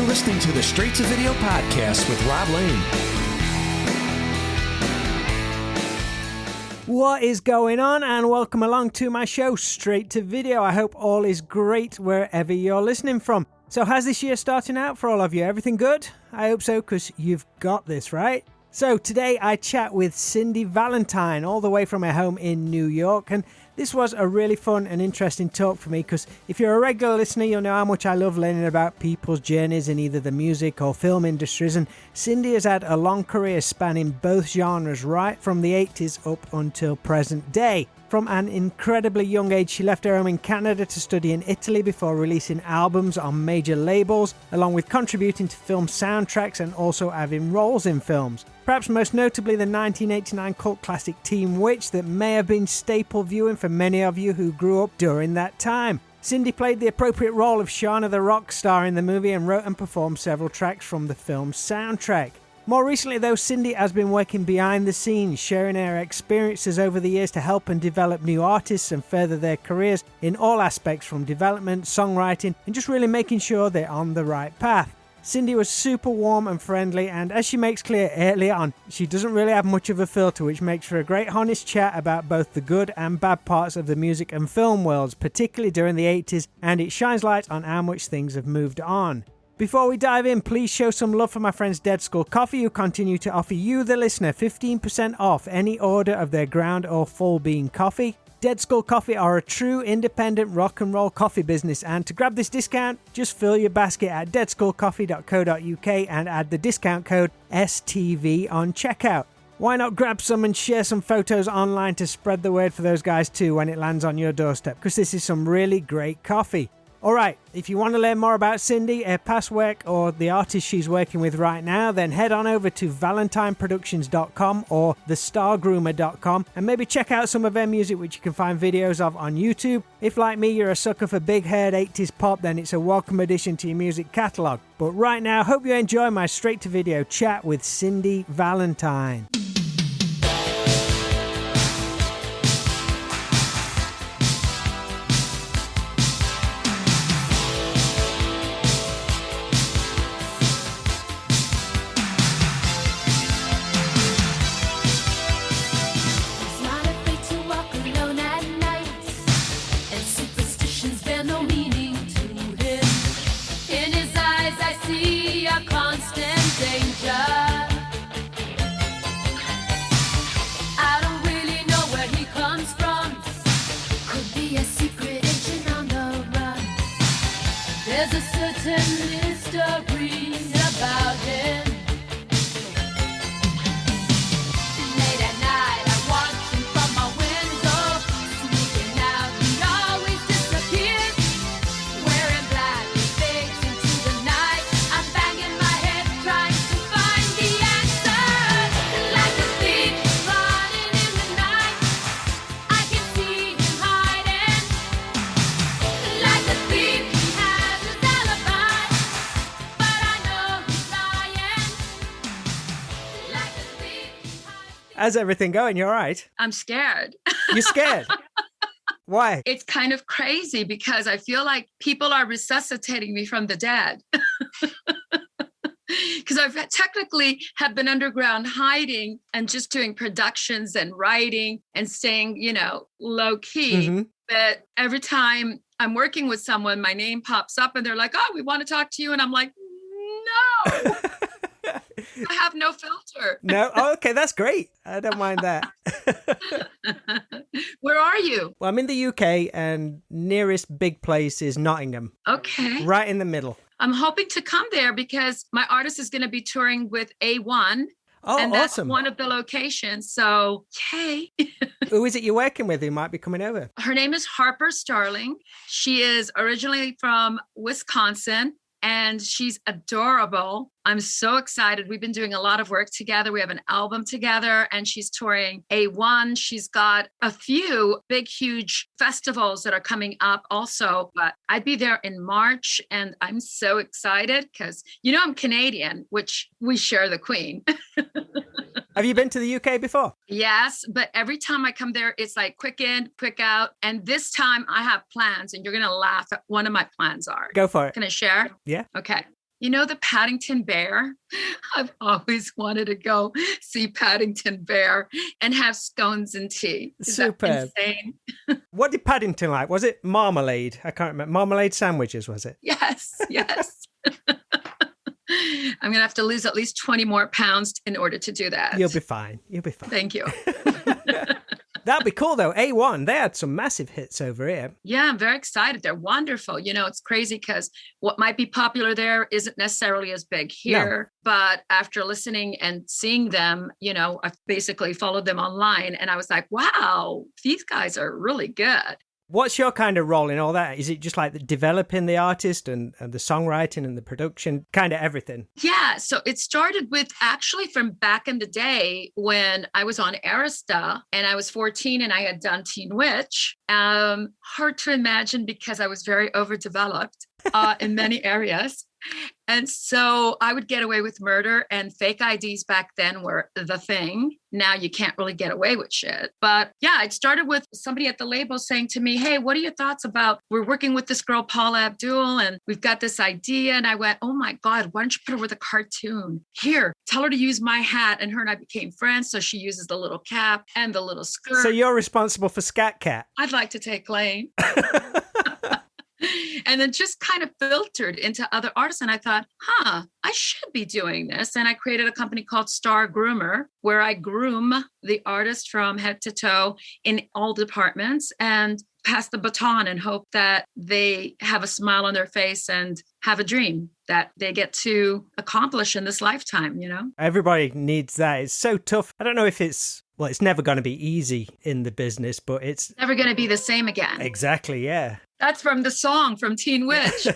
listening to the Straight to Video podcast with Rob Lane. What is going on, and welcome along to my show, Straight to Video. I hope all is great wherever you're listening from. So how's this year starting out for all of you? Everything good? I hope so, because you've got this, right? So today I chat with Cindy Valentine, all the way from her home in New York, and this was a really fun and interesting talk for me, because if you're a regular listener, you'll know how much I love learning about people's journeys in either the music or film industries, and Cindy has had a long career spanning both genres right from the 80s up until present day. From an incredibly young age, she left her home in Canada to study in Italy before releasing albums on major labels, along with contributing to film soundtracks and also having roles in films. Perhaps most notably the 1989 cult classic Teen Witch that may have been staple viewing for many of you who grew up during that time. Cindy played the appropriate role of Shauna the rock star in the movie and wrote and performed several tracks from the film's soundtrack. More recently though, Cindy has been working behind the scenes, sharing her experiences over the years to help and develop new artists and further their careers in all aspects from development, songwriting, and just really making sure they're on the right path. Cindy was super warm and friendly, and as she makes clear earlier on, she doesn't really have much of a filter, which makes for a great honest chat about both the good and bad parts of the music and film worlds, particularly during the 80s, and it shines light on how much things have moved on. Before we dive in, please show some love for my friends Dead Skull Coffee, who continue to offer you, the listener, 15% off any order of their ground or full bean coffee. Dead Skull Coffee are a true independent rock and roll coffee business, and to grab this discount, just fill your basket at deadskullcoffee.co.uk and add the discount code STV on checkout. Why not grab some and share some photos online to spread the word for those guys too when it lands on your doorstep, because this is some really great coffee. Alright, if you want to learn more about Cindy, her past work, or the artist she's working with right now, then head on over to valentineproductions.com or thestargroomer.com and maybe check out some of her music, which you can find videos of on YouTube. If like me you're a sucker for big-haired 80s pop, then it's a welcome addition to your music catalogue. But right now, hope you enjoy my straight-to-video chat with Cindy Valentine. How's everything going? You all right? I'm scared. You're scared? Why? It's kind of crazy because I feel like people are resuscitating me from the dead. Because I've technically have been underground hiding and just doing productions and writing and staying, low key. Mm-hmm. But every time I'm working with someone, my name pops up and they're like, oh, we want to talk to you. And I'm like, no. I have no filter. No? Oh, okay, that's great. I don't mind that. Where are you? Well, I'm in the UK and nearest big place is Nottingham. Okay. Right in the middle. I'm hoping to come there because my artist is going to be touring with A1. Oh, and that's awesome. one of the locations. So, yay. Who is it you're working with who might be coming over? Her name is Harper Starling. She is originally from Wisconsin. And she's adorable. I'm so excited. We've been doing a lot of work together. We have an album together and she's touring A1. She's got a few big, huge festivals that are coming up also. But I'd be there in March and I'm so excited because, I'm Canadian, which we share the Queen. Have you been to the UK before? Yes, but every time I come there, it's like quick in, quick out. And this time I have plans and you're going to laugh at one of my plans are. Go for it. Can I share? Yeah. Okay. You know, the Paddington Bear? I've always wanted to go see Paddington Bear and have scones and tea. Is that Superb. insane? What did Paddington like? Was it marmalade? I can't remember. Marmalade sandwiches, was it? Yes, yes. I'm going to have to lose at least 20 more pounds in order to do that. You'll be fine. You'll be fine. Thank you. That'd be cool, though. A1, they had some massive hits over here. Yeah, I'm very excited. They're wonderful. You know, it's crazy because what might be popular there isn't necessarily as big here. No. But after listening and seeing them, you know, I basically followed them online and I was like, wow, these guys are really good. What's your kind of role in all that? Is it just like developing the artist and the songwriting and the production, kind of everything? Yeah. So it started with actually from back in the day when I was on Arista and I was 14 and I had done Teen Witch. Hard to imagine because I was very overdeveloped in many areas. And so I would get away with murder, and fake IDs back then were the thing. Now you can't really get away with shit. But yeah, it started with somebody at the label saying to me, hey, what are your thoughts about, we're working with this girl, Paula Abdul, and we've got this idea. And I went, oh my God, why don't you put her with a cartoon? Here, tell her to use my hat. And her and I became friends. So she uses the little cap and the little skirt. So you're responsible for Scat Cat? I'd like to take claim. And then just kind of filtered into other artists. And I thought, I should be doing this. And I created a company called Star Groomer, where I groom the artist from head to toe in all departments and pass the baton and hope that they have a smile on their face and have a dream that they get to accomplish in this lifetime, you know? Everybody needs that. It's so tough. I don't know if it's never going to be easy in the business, but it's never going to be the same again. Exactly, yeah. That's from the song from Teen Witch.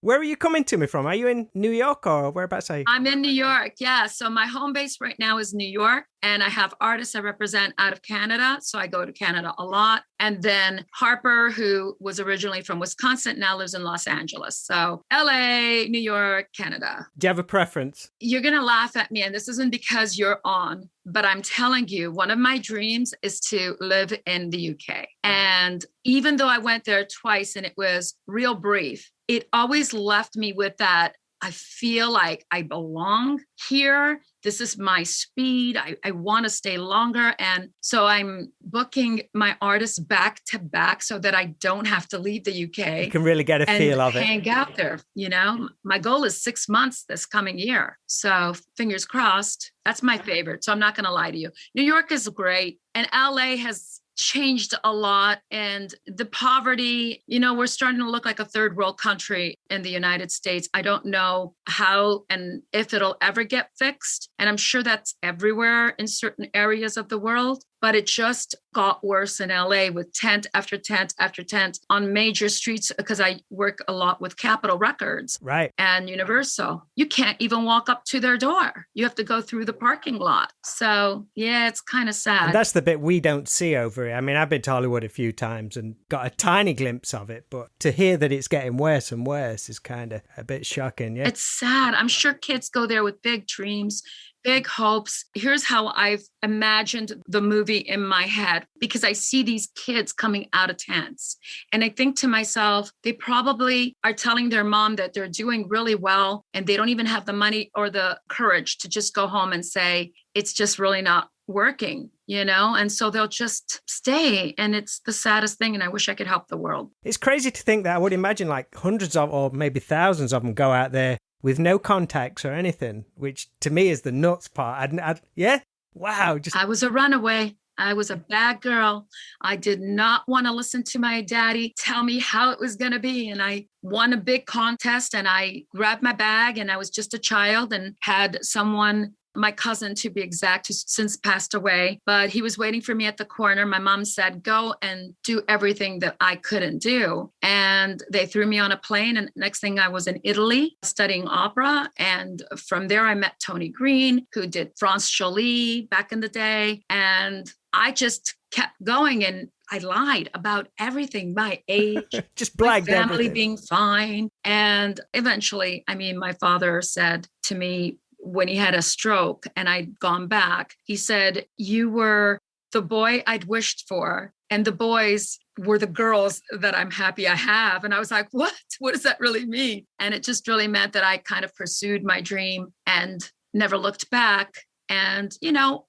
Where are you coming to me from? Are you in New York or whereabouts are you? I'm in New York, yeah. So my home base right now is New York, and I have artists I represent out of Canada. So I go to Canada a lot. And then Harper, who was originally from Wisconsin, now lives in Los Angeles. So LA, New York, Canada. Do you have a preference? You're going to laugh at me, and this isn't because you're on, but I'm telling you, one of my dreams is to live in the UK. And even though I went there twice and it was real brief, it always left me with that, I feel like I belong here. This is my speed. I want to stay longer. And so I'm booking my artists back to back so that I don't have to leave the UK. You can really get a feel of it. Hang out there. You know, my goal is 6 months this coming year. So fingers crossed. That's my favorite. So I'm not going to lie to you. New York is great. And LA has changed a lot, and the poverty, you know, we're starting to look like a third world country in the United States. I don't know how and if it'll ever get fixed. And I'm sure that's everywhere in certain areas of the world. But it just got worse in LA with tent after tent after tent on major streets, because I work a lot with Capitol Records, right, and Universal. You can't even walk up to their door. You have to go through the parking lot. So yeah, it's kind of sad. And that's the bit we don't see over here. I mean, I've been to Hollywood a few times and got a tiny glimpse of it, but to hear that it's getting worse and worse is kind of a bit shocking. Yeah, it's sad. I'm sure kids go there with big dreams, big hopes. Here's how I've imagined the movie in my head, because I see these kids coming out of tents. And I think to myself, they probably are telling their mom that they're doing really well, and they don't even have the money or the courage to just go home and say, it's just really not working, you know? And so they'll just stay. And it's the saddest thing. And I wish I could help the world. It's crazy to think that. I would imagine like hundreds of, or maybe thousands of them go out there with no contacts or anything, which to me is the nuts part. Yeah. Wow. I was a runaway. I was a bad girl. I did not want to listen to my daddy tell me how it was going to be. And I won a big contest, and I grabbed my bag, and I was just a child, and had someone, my cousin to be exact, who's since passed away, but he was waiting for me at the corner. My mom said, go and do everything that I couldn't do. And they threw me on a plane. And next thing, I was in Italy studying opera. And from there, I met Tony Green, who did France Jolie back in the day. And I just kept going, and I lied about everything, my age, just blagged my family everything. Being fine. And eventually, I mean, my father said to me, when he had a stroke and I'd gone back, he said, you were the boy I'd wished for And the boys were the girls that I'm happy I have. And I was like, what? What does that really mean? And it just really meant that I kind of pursued my dream and never looked back. And,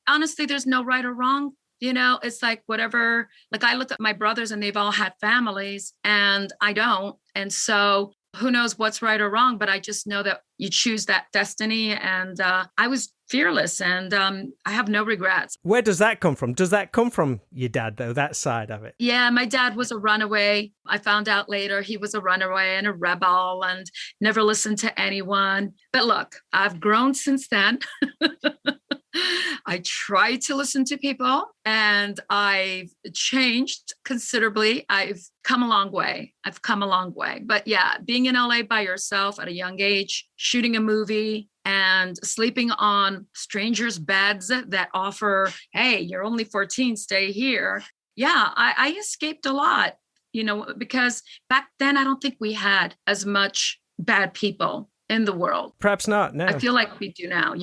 honestly, there's no right or wrong. It's like whatever, like I look at my brothers and they've all had families and I don't. And so who knows what's right or wrong, but I just know that you choose that destiny. And I was fearless and I have no regrets. Where does that come from? Does that come from your dad, though, that side of it? Yeah, my dad was a runaway. I found out later he was a runaway and a rebel and never listened to anyone. But look, I've grown since then. I try to listen to people and I've changed considerably. I've come a long way. But yeah, being in LA by yourself at a young age, shooting a movie and sleeping on strangers' beds that offer, hey, you're only 14, stay here. Yeah, I escaped a lot, because back then I don't think we had as much bad people in the world. Perhaps not, no. I feel like we do now,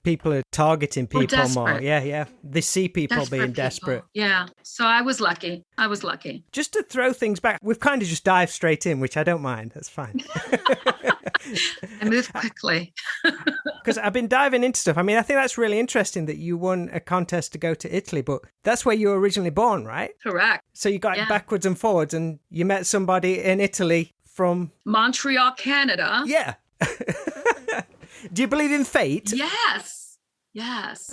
People are targeting people more. Yeah. They see people being desperate. Yeah. So I was lucky. Just to throw things back, we've kind of just dived straight in, which I don't mind. That's fine. I move quickly. Because I've been diving into stuff. I mean, I think that's really interesting that you won a contest to go to Italy, but that's where you were originally born, right? Correct. So you got backwards and forwards and you met somebody in Italy from... Montreal, Canada. Yeah. Do you believe in fate? Yes.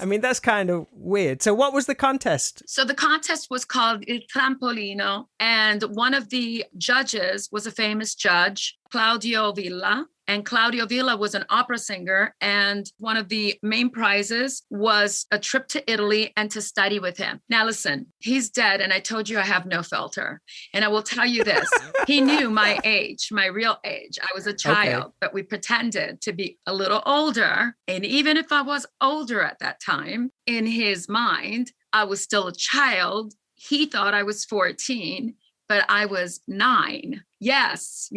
I mean, that's kind of weird. So what was the contest? So the contest was called Il Trampolino. And one of the judges was a famous judge, Claudio Villa. And Claudio Villa was an opera singer. And one of the main prizes was a trip to Italy and to study with him. Now, listen, he's dead. And I told you I have no filter. And I will tell you this. He knew my age, my real age. I was a child, but we pretended to be a little older. And even if I was older at that time, in his mind, I was still a child. He thought I was 14. But I was 9. Yes,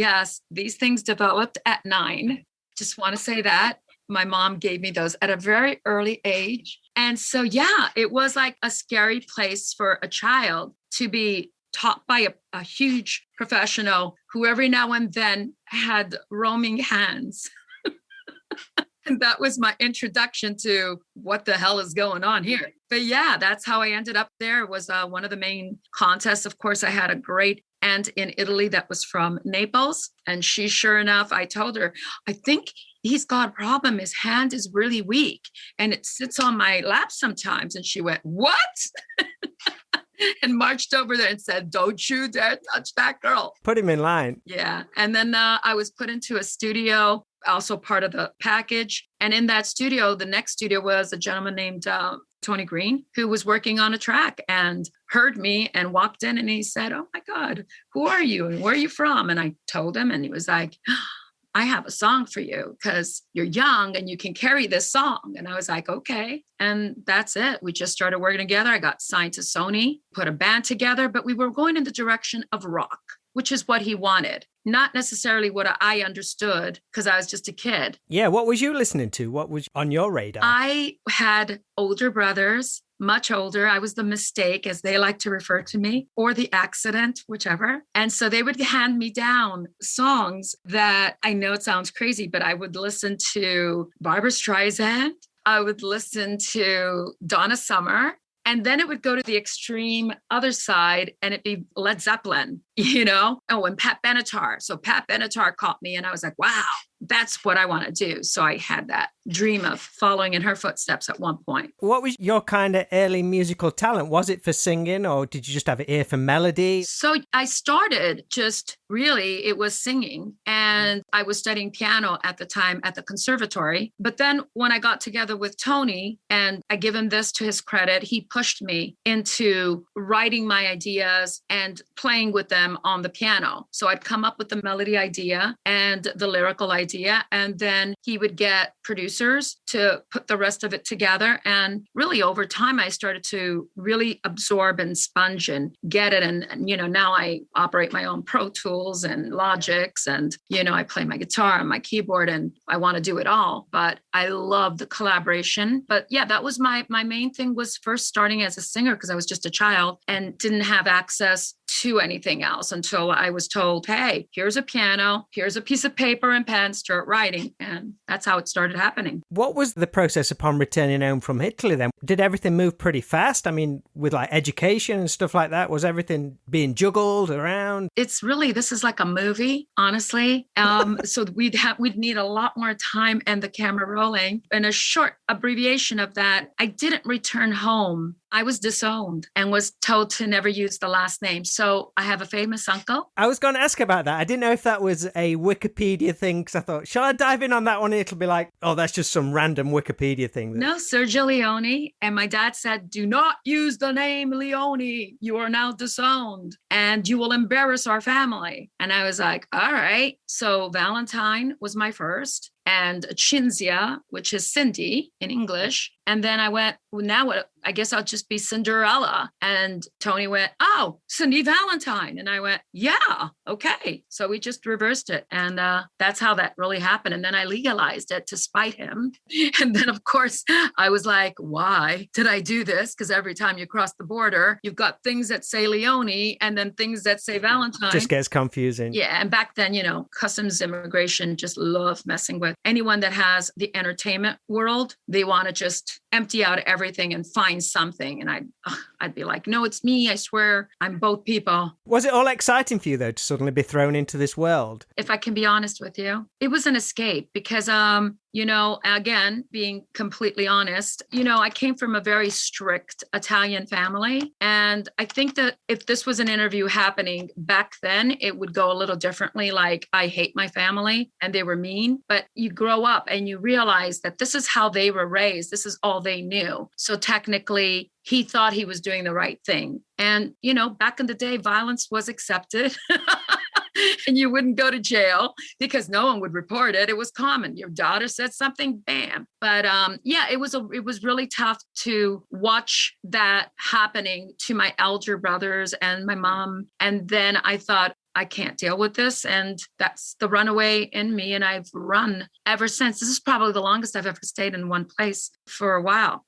these things developed at 9. Just want to say that. My mom gave me those at a very early age. And so, yeah, it was like a scary place for a child to be taught by a huge professional who every now and then had roaming hands. And that was my introduction to what the hell is going on here. But yeah, that's how I ended up there. It was one of the main contests. Of course, I had a great aunt in Italy that was from Naples. And she, sure enough, I told her, I think he's got a problem. His hand is really weak and it sits on my lap sometimes. And she went, what? And marched over there and said, don't you dare touch that girl. Put him in line. Yeah. And then I was put into a studio, also part of the package. And in that studio, the next studio was a gentleman named Tony Green, who was working on a track and heard me and walked in and he said, oh my God, who are you? And where are you from? And I told him and he was like, I have a song for you because you're young and you can carry this song. And I was like, okay. And that's it. We just started working together. I got signed to Sony, put a band together, but we were going in the direction of rock, which is what he wanted. Not necessarily what I understood because I was just a kid. Yeah. What was you listening to? What was on your radar? I had older brothers, much older. I was the mistake, as they like to refer to me, or the accident, whichever. And so they would hand me down songs that I know it sounds crazy, but I would listen to Barbra Streisand. I would listen to Donna Summer. And then it would go to the extreme other side and it'd be Led Zeppelin, Oh, and Pat Benatar. So Pat Benatar caught me and I was like, wow, that's what I want to do. So I had that dream of following in her footsteps at one point. What was your kind of early musical talent? Was it for singing or did you just have an ear for melody? So I started it was singing and I was studying piano at the time at the conservatory. But then when I got together with Tony, and I give him this to his credit, he pushed me into writing my ideas and playing with them on the piano. So I'd come up with the melody idea and the lyrical idea idea. And then he would get producers to put the rest of it together. And really over time, I started to really absorb and sponge and get it. And now I operate my own Pro Tools and Logics, and, I play my guitar and my keyboard, and I want to do it all. But I love the collaboration. But yeah, that was my main thing, was first starting as a singer, because I was just a child and didn't have access to anything else until I was told, hey, here's a piano, here's a piece of paper and pen, start writing. And that's how it started happening. What was the process upon returning home from Italy then? Did everything move pretty fast? I mean, with like education and stuff like that, was everything being juggled around? This is like a movie, honestly. So we'd need a lot more time and the camera rolling. And a short abbreviation of that, I didn't return home. I was disowned and was told to never use the last name. So I have a famous uncle. I was going to ask about that. I didn't know if that was a Wikipedia thing, because I thought, shall I dive in on that one? It'll be like, oh, that's just some random Wikipedia thing. No, Sergio Leone. And my dad said, do not use the name Leone. You are now disowned and you will embarrass our family. And I was like, all right. So Valentine was my first, and Cinzia, which is Cindy in English. And then I went, well, now what? I guess I'll just be Cinderella. And Tony went, oh, Cindy Valentine. And I went, yeah, okay. So we just reversed it. And that's how that really happened. And then I legalized it to spite him. And then, of course, I was like, why did I do this? Because every time you cross the border, you've got things that say Leone and then things that say Valentine. Just gets confusing. Yeah. And back then, customs immigration just loved messing with anyone that has the entertainment world. They want to just empty out everything and find something. And I'd be like, no, it's me. I swear I'm both people. Was it all exciting for you, though, to suddenly be thrown into this world? If I can be honest with you, it was an escape because, again, being completely honest, I came from a very strict Italian family. And I think that if this was an interview happening back then, it would go a little differently. Like, I hate my family and they were mean, but you grow up and you realize that this is how they were raised. This is all they knew. So technically, he thought he was doing the right thing. And, back in the day, violence was accepted. And you wouldn't go to jail because no one would report it. It was common. Your daughter said something, bam. But it was really tough to watch that happening to my elder brothers and my mom. And then I thought, I can't deal with this. And that's the runaway in me. And I've run ever since. This is probably the longest I've ever stayed in one place for a while.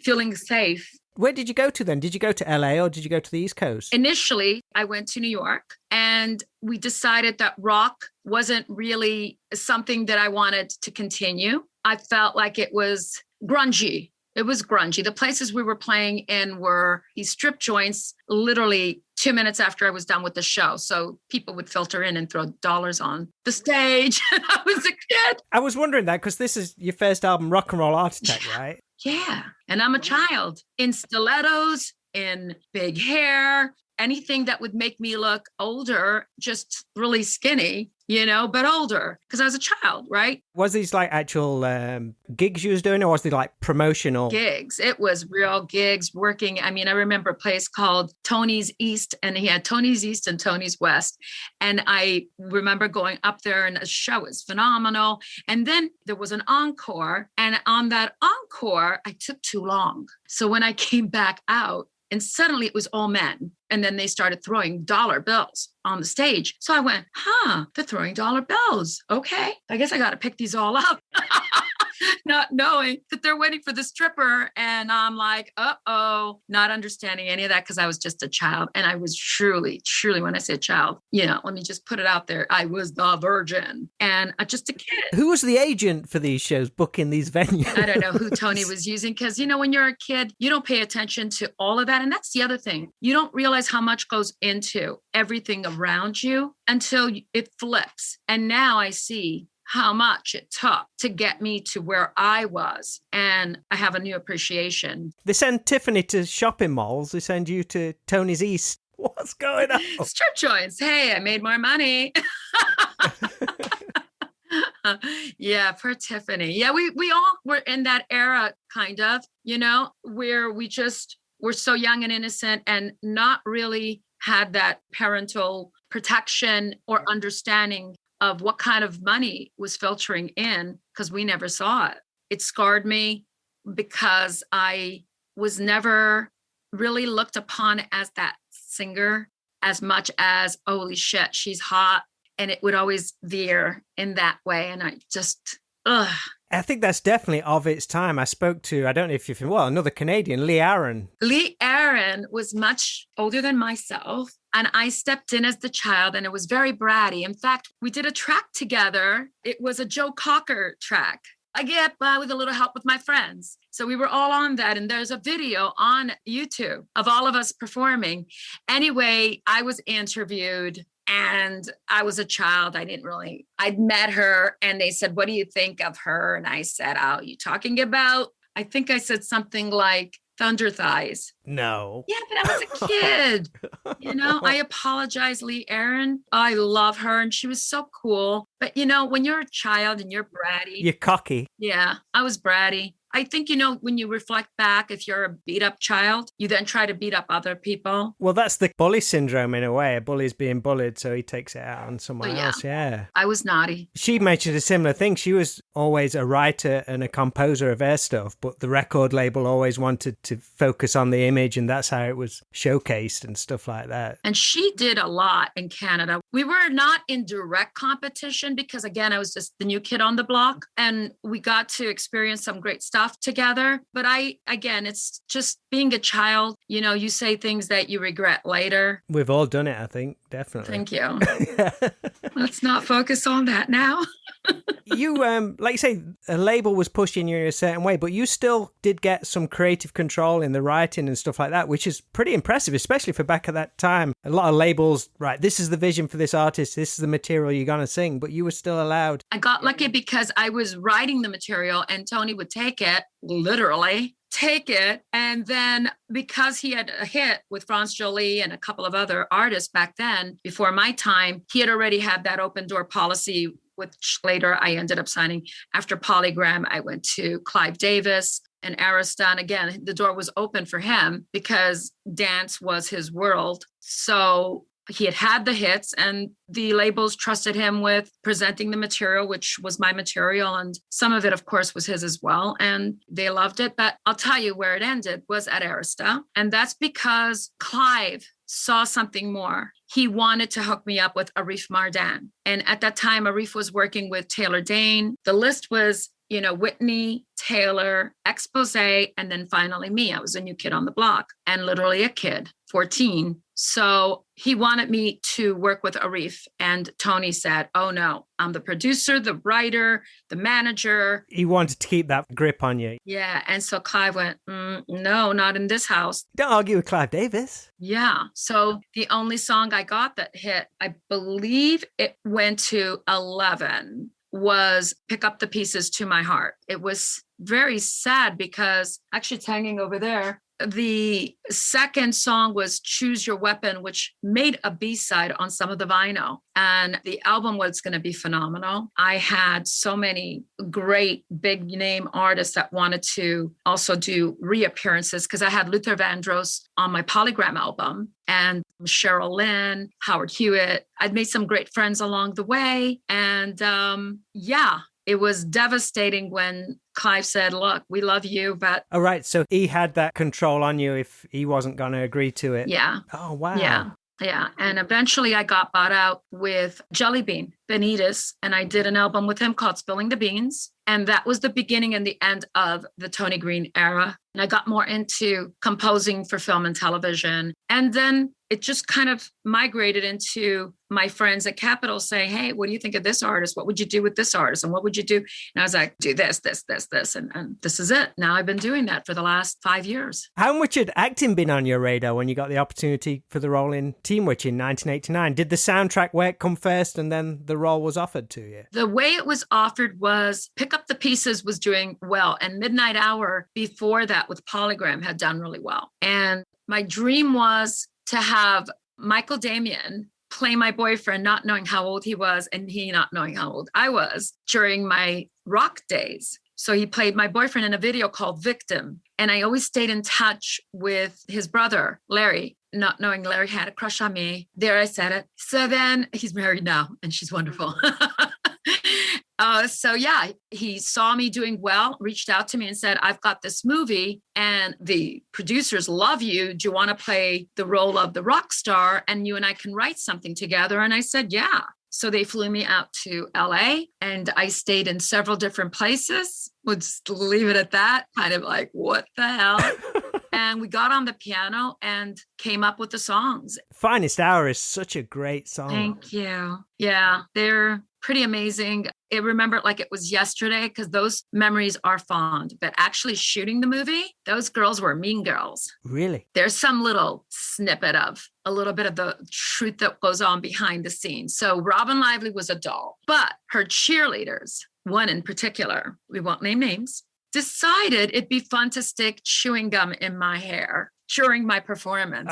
Feeling safe. Where did you go to then? Did you go to LA or did you go to the East Coast? Initially, I went to New York, and we decided that rock wasn't really something that I wanted to continue. I felt like it was grungy. It was grungy. The places we were playing in were these strip joints, literally 2 minutes after I was done with the show. So people would filter in and throw dollars on the stage. I was a kid. I was wondering that because this is your first album, Rock and Roll Architect, right? Yeah. And I'm a child in stilettos, in big hair, anything that would make me look older, just really skinny, but older because I was a child, right? Was these like actual gigs you was doing, or was they like promotional? Gigs. It was real gigs, working. I mean, I remember a place called Tony's East, and he had Tony's East and Tony's West. And I remember going up there, and the show was phenomenal. And then there was an encore, and on that encore, I took too long. So when I came back out, and suddenly it was all men. And then they started throwing dollar bills on the stage. So I went, they're throwing dollar bills. Okay, I guess I got to pick these all up. Not knowing that they're waiting for the stripper. And I'm like, uh-oh, not understanding any of that because I was just a child. And I was truly, when I say child, let me just put it out there. I was the virgin and just a kid. Who was the agent for these shows booking these venues? I don't know who Tony was using because, when you're a kid, you don't pay attention to all of that. And that's the other thing. You don't realize how much goes into everything around you until it flips. And now I see how much it took to get me to where I was. And I have a new appreciation. They send Tiffany to shopping malls. They send you to Tony's East. What's going on? Strip joints. Hey, I made more money. Yeah, for Tiffany. Yeah, we all were in that era, kind of, where we're so young and innocent and not really had that parental protection or understanding of what kind of money was filtering in because we never saw it. It scarred me because I was never really looked upon as that singer as much as, holy shit, she's hot. And it would always veer in that way. And I just, ugh. I think that's definitely of its time. I spoke to, I don't know if you're, another Canadian, Lee Aaron. Lee Aaron was much older than myself. And I stepped in as the child and it was very bratty. In fact, we did a track together. It was a Joe Cocker track. I get by with a little help with my friends. So we were all on that. And there's a video on YouTube of all of us performing. Anyway, I was interviewed and I was a child. I'd met her and they said, what do you think of her? And I said, oh, you talking about? I think I said something like Thunder Thighs. No. Yeah, but I was a kid. I apologize, Lee Aaron. I love her and she was so cool. But when you're a child and you're bratty. You're cocky. Yeah, I was bratty. I think, when you reflect back, if you're a beat up child, you then try to beat up other people. Well, that's the bully syndrome in a way. A bully's being bullied, so he takes it out on someone else. Yeah. I was naughty. She mentioned a similar thing. She was always a writer and a composer of her stuff, but the record label always wanted to focus on the image, and that's how it was showcased and stuff like that. And she did a lot in Canada. We were not in direct competition because, again, I was just the new kid on the block, and we got to experience some great stuff together. But it's just being a child, you say things that you regret later. We've all done it, I think, definitely. Thank you. Let's not focus on that now. You, like you say, a label was pushing you in a certain way, but you still did get some creative control in the writing and stuff like that, which is pretty impressive, especially for back at that time. A lot of labels, right, this is the vision for this artist, this is the material you're going to sing, but you were still allowed. I got lucky because I was writing the material and Tony would take it, literally take it. And then because he had a hit with Franz Jolie and a couple of other artists back then, before my time, he had already had that open door policy, which later I ended up signing. After PolyGram, I went to Clive Davis and Arista. And again, the door was open for him because dance was his world. So he had the hits and the labels trusted him with presenting the material, which was my material. And some of it, of course, was his as well. And they loved it. But I'll tell you where it ended was at Arista. And that's because Clive saw something more. He wanted to hook me up with Arif Mardin. And at that time, Arif was working with Taylor Dane. The list was, Whitney, Taylor, Expose, and then finally me. I was a new kid on the block and literally a kid, 14. So he wanted me to work with Arif. And Tony said, oh no, I'm the producer, the writer, the manager. He wanted to keep that grip on you. Yeah. And so Clive went, no, not in this house. Don't argue with Clive Davis. Yeah. So the only song I got that hit, I believe it went to 11, was Pick Up the Pieces to My Heart. It was very sad because actually it's hanging over there. The second song was Choose Your Weapon, which made a B-side on some of the vinyl. And the album was going to be phenomenal. I had so many great big name artists that wanted to also do reappearances because I had Luther Vandross on my PolyGram album and Cheryl Lynn, Howard Hewitt. I'd made some great friends along the way. And it was devastating when Clive said, look, we love you, but... Oh, right. So he had that control on you if he wasn't going to agree to it. Yeah. Oh, wow. Yeah. And eventually I got bought out with Jelly Bean Benitez, and I did an album with him called Spilling the Beans. And that was the beginning and the end of the Tony Green era. And I got more into composing for film and television. And then it just kind of migrated into my friends at Capitol saying, hey, what do you think of this artist? What would you do with this artist? And what would you do? And I was like, do this. And this is it. Now I've been doing that for the last 5 years. How much had acting been on your radar when you got the opportunity for the role in Teen Witch in 1989? Did the soundtrack work come first and then the role was offered to you? The way it was offered was Pick Up the Pieces was doing well. And Midnight Hour before that with PolyGram had done really well. And my dream was to have Michael Damian play my boyfriend, not knowing how old he was and he not knowing how old I was during my rock days. So he played my boyfriend in a video called Victim. And I always stayed in touch with his brother, Larry. not knowing Larry had a crush on me. There, I said it. So then he's married now and she's wonderful. So yeah, he saw me doing well, reached out to me and said, I've got this movie and the producers love you. Do you want to play the role of the rock star? And you and I can write something together. And I said, yeah. So they flew me out to LA and I stayed in several different places. We'll just leave it at that. Kind of like, what the hell? And we got on the piano and came up with the songs. Finest Hour is such a great song. Thank you. Yeah, they're pretty amazing. I remember it like it was yesterday because those memories are fond. But actually shooting the movie, those girls were mean girls. Really? There's some little snippet of a little bit of the truth that goes on behind the scenes. So Robin Lively was a doll, but her cheerleaders, one in particular, we won't name names, decided it'd be fun to stick chewing gum in my hair during my performance.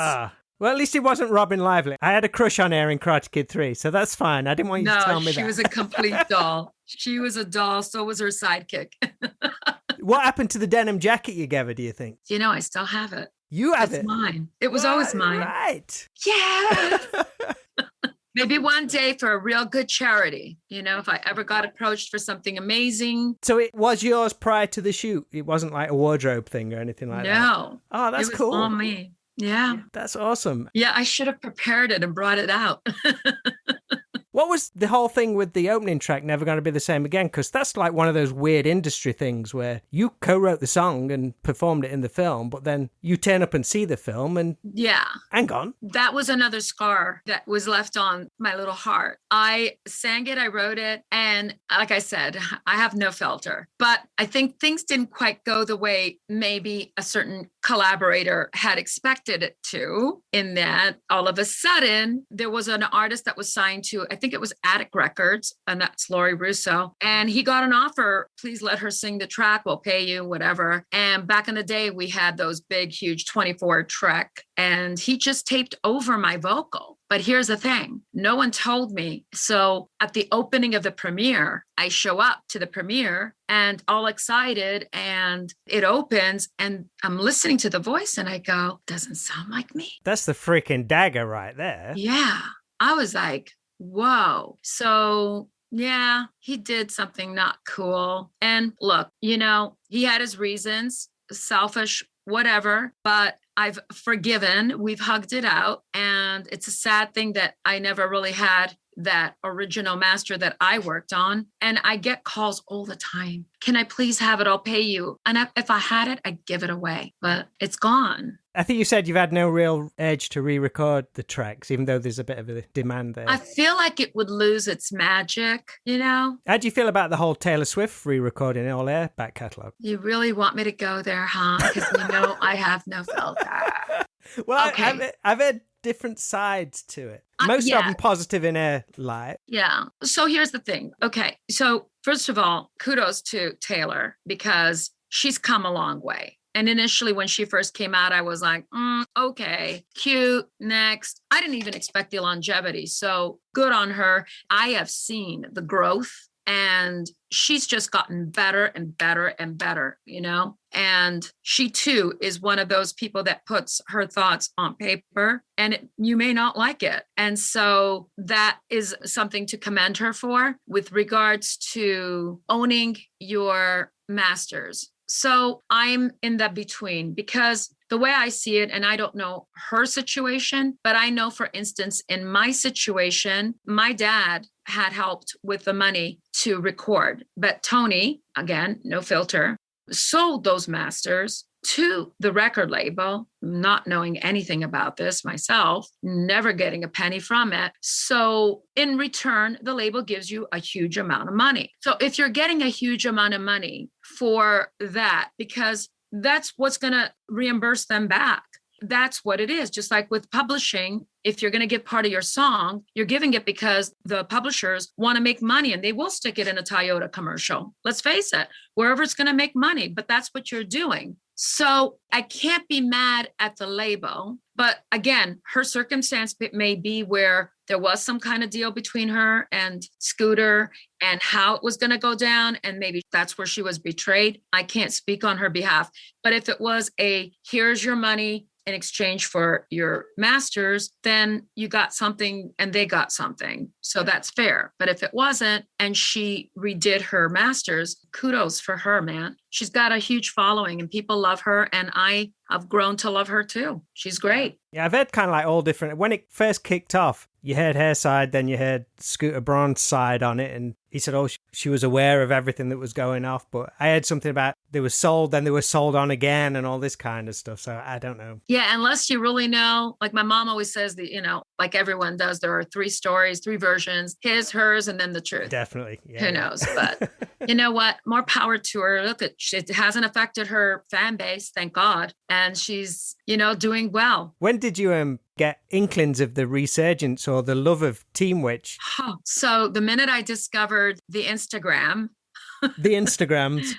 Well, at least it wasn't Robin Lively. I had a crush on her in Karate Kid 3, so that's fine. I didn't want you to tell me that. No, she was a complete doll. She was a doll. So was her sidekick. What happened to the denim jacket you gave her, do you think? You know, I still have it. You have it? It's mine. It was always mine. Right. Yeah. Maybe one day for a real good charity, you know, if I ever got approached for something amazing. So it was yours prior to the shoot? It wasn't like a wardrobe thing or anything like that? No. Oh, that's cool. It was all me. Yeah. That's awesome. Yeah, I should have prepared it and brought it out. What was the whole thing with the opening track, Never Gonna Be the Same Again? Because that's like one of those weird industry things where you co-wrote the song and performed it in the film, but then you turn up and see the film and... Yeah. Hang on. That was another scar that was left on my little heart. I sang it, I wrote it, and like I said, I have no filter. But I think things didn't quite go the way maybe a certain collaborator had expected it to, in that all of a sudden there was an artist that was signed to, I think it was Attic Records, and that's Laurie Russo. And he got an offer, please let her sing the track, we'll pay you, whatever. And back in the day, we had those big, huge 24 track, and he just taped over my vocal. But here's the thing, no one told me. So at the opening of the premiere, I show up to the premiere and all excited, and it opens and I'm listening to the voice and I go, doesn't sound like me. That's the freaking dagger right there. Yeah. I was like, whoa. So yeah, he did something not cool. And look, you know, he had his reasons, selfish, whatever, but I've forgiven, we've hugged it out. And it's a sad thing that I never really had that original master that I worked on. And I get calls all the time. Can I please have it? I'll pay you. And if I had it, I'd give it away, but it's gone. I think you said you've had no real urge to re-record the tracks, even though there's a bit of a demand there. I feel like it would lose its magic, you know? How do you feel about the whole Taylor Swift re-recording all their back catalogue? You really want me to go there, huh? Because you know I have no filter. Well, okay. I've heard different sides to it. Most of them positive in a light. Yeah. So here's the thing. Okay. So first of all, kudos to Taylor because she's come a long way. And initially when she first came out, I was like, okay, cute, next. I didn't even expect the longevity. So good on her. I have seen the growth and she's just gotten better and better and better, you know? And she too is one of those people that puts her thoughts on paper and you may not like it. And so that is something to commend her for with regards to owning your masters. So I'm in the between because the way I see it, and I don't know her situation, but I know, for instance, in my situation, my dad had helped with the money to record, but Tony, again, no filter, sold those masters to the record label, not knowing anything about this myself, never getting a penny from it. So in return, the label gives you a huge amount of money. So if you're getting a huge amount of money for that, because that's what's going to reimburse them back. That's what it is. Just like with publishing, if you're going to give part of your song, you're giving it because the publishers want to make money and they will stick it in a Toyota commercial. Let's face it, wherever it's going to make money, but that's what you're doing. So I can't be mad at the label. But again, her circumstance may be where there was some kind of deal between her and Scooter and how it was going to go down. And maybe that's where she was betrayed. I can't speak on her behalf. But if it was here's your money, in exchange for your masters, then you got something and they got something. So that's fair. But if it wasn't, and she redid her masters, kudos for her, man. She's got a huge following and people love her. And I have grown to love her too. She's great. Yeah, I've heard kind of like all different. When it first kicked off, you heard her side, then you heard Scooter Braun's side on it. And he said, oh, she was aware of everything that was going off. But I heard something about they were sold, then they were sold on again and all this kind of stuff. So I don't know. Yeah, unless you really know, like my mom always says that, like everyone does, there are 3 stories, 3 versions, his, hers, and then the truth. Definitely. Yeah, Who knows? But you know what? More power to her. Look, it hasn't affected her fan base, thank God. And she's, doing well. When did you get inklings of the resurgence or the love of Teen Witch? Oh, so the minute I discovered the Instagram, the Instagrams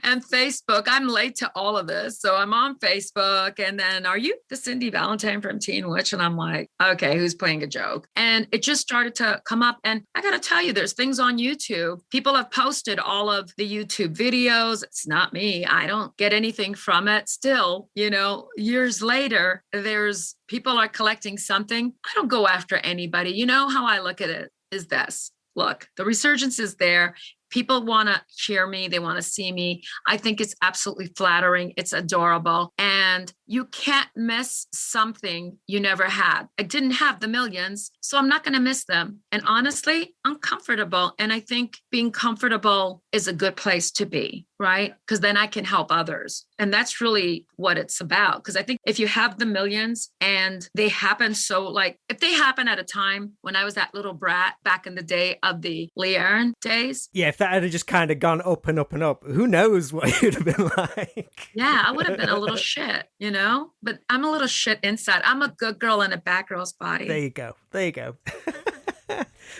and Facebook. I'm late to all of this. So I'm on Facebook and then, are you the Cindy Valentine from Teen Witch? And I'm like, okay, who's playing a joke? And it just started to come up. And I got to tell you, there's things on YouTube. People have posted all of the YouTube videos. It's not me. I don't get anything from it. Still, years later, there's people are collecting something. I don't go after anybody. You know how I look at it is this. Look, the resurgence is there. People want to cheer me. They want to see me. I think it's absolutely flattering. It's adorable. And you can't miss something you never had. I didn't have the millions, so I'm not going to miss them. And honestly, I'm comfortable. And I think being comfortable is a good place to be, right? Because then I can help others. And that's really what it's about. Because I think if you have the millions and they happen if they happen at a time when I was that little brat back in the day of the Leanne days. Yeah, if that had just kind of gone up and up and up, who knows what you'd have been like. Yeah, I would have been a little shit, but I'm a little shit inside. I'm a good girl in a bad girl's body. There you go.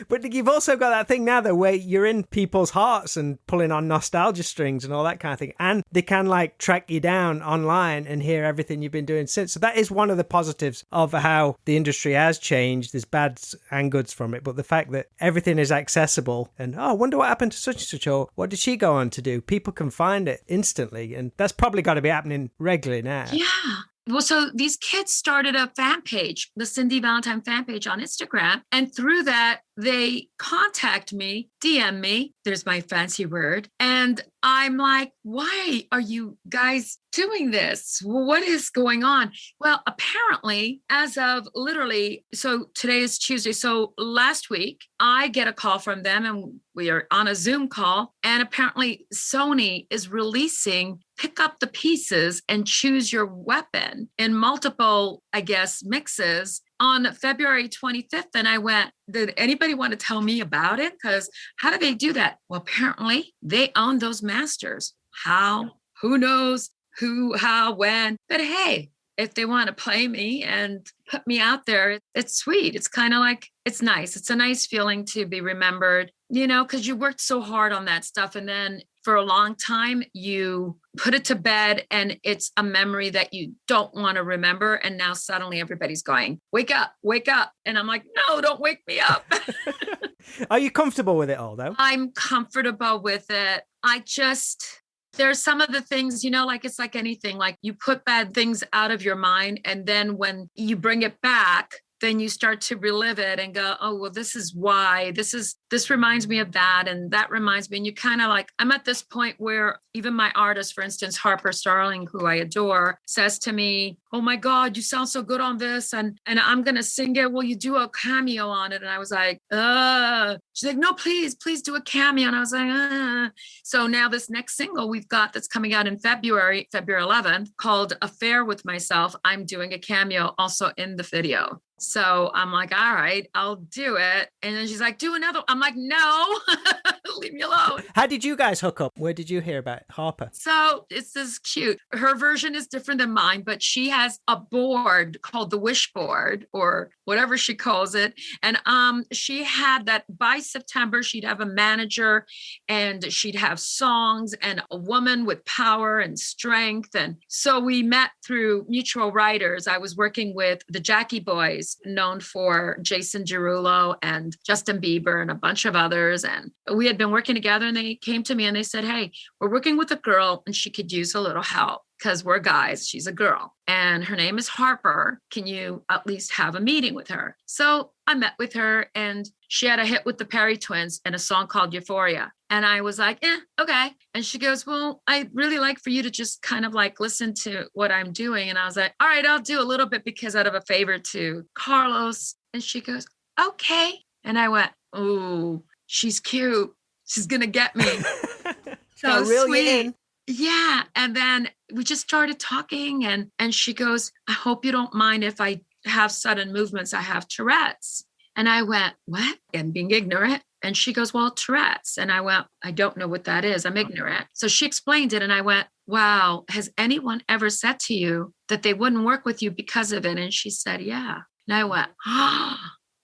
But you've also got that thing now, though, where you're in people's hearts and pulling on nostalgia strings and all that kind of thing. And they can track you down online and hear everything you've been doing since. So that is one of the positives of how the industry has changed. There's bads and goods from it. But the fact that everything is accessible and, I wonder what happened to such and such, or what did she go on to do? People can find it instantly. And that's probably got to be happening regularly now. Yeah. Well, so these kids started a fan page, the Cindy Valentine fan page on Instagram. And through that, they contact me, DM me. There's my fancy word. And I'm like, why are you guys doing this? What is going on? Well, apparently, as of literally, so today is Tuesday. So last week, I get a call from them and we are on a Zoom call. And apparently Sony is releasing pick up the pieces and choose your weapon in multiple, mixes on February 25th. And I went, did anybody want to tell me about it? Because how do they do that? Well, apparently they own those masters. How? Who knows? Who, how, when? But hey, if they want to play me and put me out there, it's sweet. It's kind of like, it's nice. It's a nice feeling to be remembered, because you worked so hard on that stuff. And then for a long time, you put it to bed and it's a memory that you don't want to remember. And now suddenly everybody's going, wake up, wake up. And I'm like, no, don't wake me up. Are you comfortable with it all, though? I'm comfortable with it. There's some of the things, it's like anything, like you put bad things out of your mind. And then when you bring it back, then you start to relive it and go, oh, well, this is why this reminds me of that. And that reminds me. And you kind of I'm at this point where even my artist, for instance, Harper Starling, who I adore, says to me, oh my God, you sound so good on this. And I'm going to sing it. Will you do a cameo on it? And I was like, she's like, no, please do a cameo. And I was like, So now this next single we've got that's coming out in February 11th, called Affair with Myself. I'm doing a cameo also in the video. So I'm like, all right, I'll do it. And then she's like, do another. I'm like, no, leave me alone. How did you guys hook up? Where did you hear about Harper? So it's this cute. Her version is different than mine, but she has a board called the Wish Board or whatever she calls it. And she had that by September, she'd have a manager and she'd have songs and a woman with power and strength. And so we met through mutual writers. I was working with the Jackie Boys, known for Jason Derulo and Justin Bieber and a bunch of others. And we had been working together and they came to me and they said, hey, we're working with a girl and she could use a little help. because we're guys. She's a girl and her name is Harper. Can you at least have a meeting with her? So I met with her and she had a hit with the Perry twins and a song called Euphoria. And I was like, okay. And she goes, well, I'd really like for you to just kind of like listen to what I'm doing. And I was like, all right, I'll do a little bit because out of a favor to Carlos. And she goes, okay. And I went, ooh, she's cute. She's going to get me. So sweet. Yeah. And then we just started talking and she goes, I hope you don't mind if I have sudden movements. I have Tourette's. And I went, what? And being ignorant. And she goes, well, Tourette's. And I went, I don't know what that is. I'm ignorant. So she explained it. And I went, wow, has anyone ever said to you that they wouldn't work with you because of it? And she said, yeah. And I went,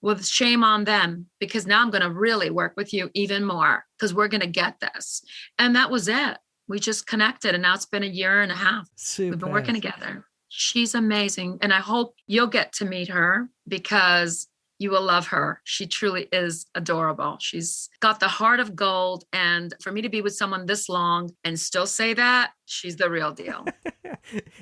well, shame on them, because now I'm going to really work with you even more because we're going to get this. And that was it. We just connected. And now it's been a year and a half. Super. We've been working together. She's amazing. And I hope you'll get to meet her because you will love her. She truly is adorable. She's got the heart of gold. And for me to be with someone this long and still say that, she's the real deal.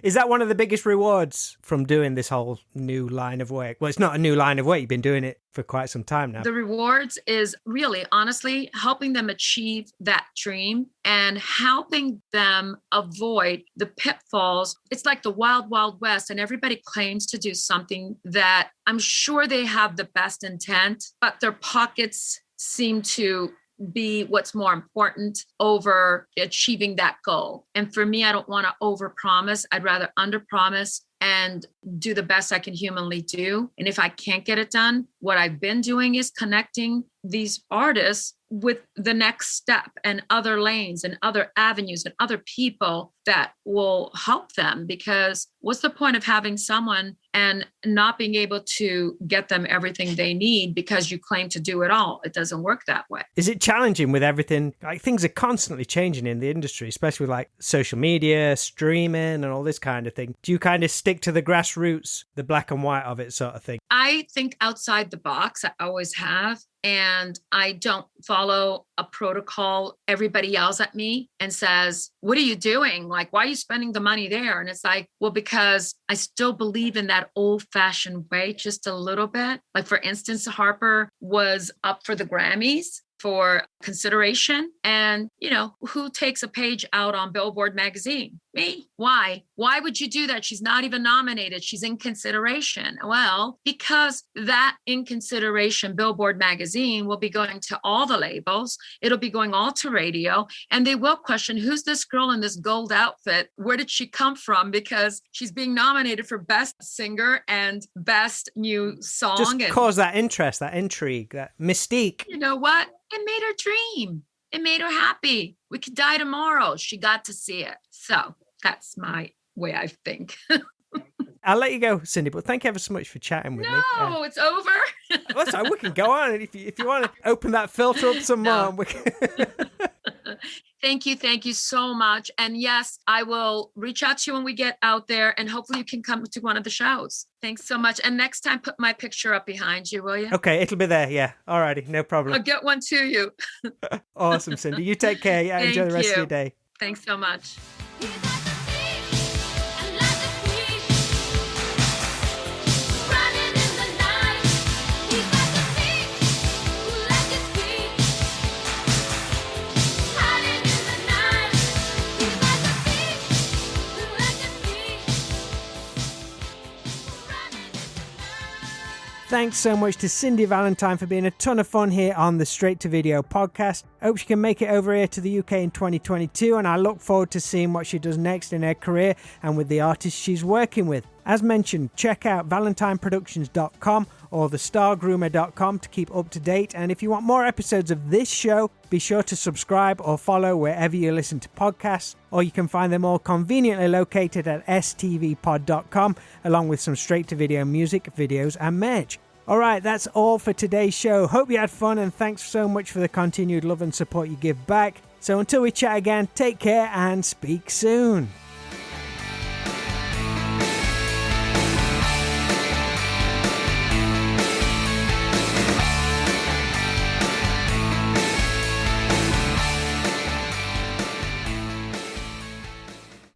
Is that one of the biggest rewards from doing this whole new line of work? Well, it's not a new line of work. You've been doing it for quite some time now. The rewards is really, honestly, helping them achieve that dream and helping them avoid the pitfalls. It's like the wild, wild west, and everybody claims to do something that I'm sure they have the best intent, but their pockets seem to be what's more important over achieving that goal. And for me, I don't want to overpromise. I'd rather underpromise and do the best I can humanly do. And if I can't get it done, what I've been doing is connecting these artists with the next step and other lanes and other avenues and other people that will help them. Because what's the point of having someone and not being able to get them everything they need because you claim to do it all? It doesn't work that way. Is it challenging with everything? Like, things are constantly changing in the industry, especially with like social media, streaming and all this kind of thing. Do you kind of stick to the grassroots, the black and white of it sort of thing? I think outside the box. I always have. And I don't follow a protocol. Everybody yells at me and says, what are you doing? Like, why are you spending the money there? And it's like, well, because I still believe in that old fashioned way, just a little bit. Like, for instance, Harper was up for the Grammys for consideration. And, you know, who takes a page out on Billboard magazine? Me. Why? Why would you do that? She's not even nominated. She's in consideration. Well, because that in consideration Billboard magazine will be going to all the labels. It'll be going all to radio. And they will question, who's this girl in this gold outfit? Where did she come from? Because she's being nominated for Best Singer and Best New Song. Just cause that interest, that intrigue, that mystique. You know what? It made her dream. It made her happy. We could die tomorrow. She got to see it. So that's my way I think. I'll let you go, Cindy, but thank you ever so much for chatting with me. No, it's over. Well, sorry, we can go on. If you want to open that filter up some more. We can... Thank you so much. And yes, I will reach out to you when we get out there and hopefully you can come to one of the shows. Thanks so much. And next time, put my picture up behind you, will you? Okay, it'll be there. Yeah. All righty. No problem. I'll get one to you. Awesome, Cindy. You take care. Yeah, enjoy the rest of your day. Thanks so much. Thanks so much to Cindy Valentine for being a ton of fun here on the Straight to Video podcast. I hope she can make it over here to the UK in 2022, and I look forward to seeing what she does next in her career and with the artists she's working with. As mentioned, check out valentineproductions.com or thestargroomer.com to keep up to date. And if you want more episodes of this show, be sure to subscribe or follow wherever you listen to podcasts, or you can find them all conveniently located at stvpod.com, along with some straight-to-video music, videos, and merch. Alright, that's all for today's show. Hope you had fun, and thanks so much for the continued love and support you give back. So until we chat again, take care and speak soon.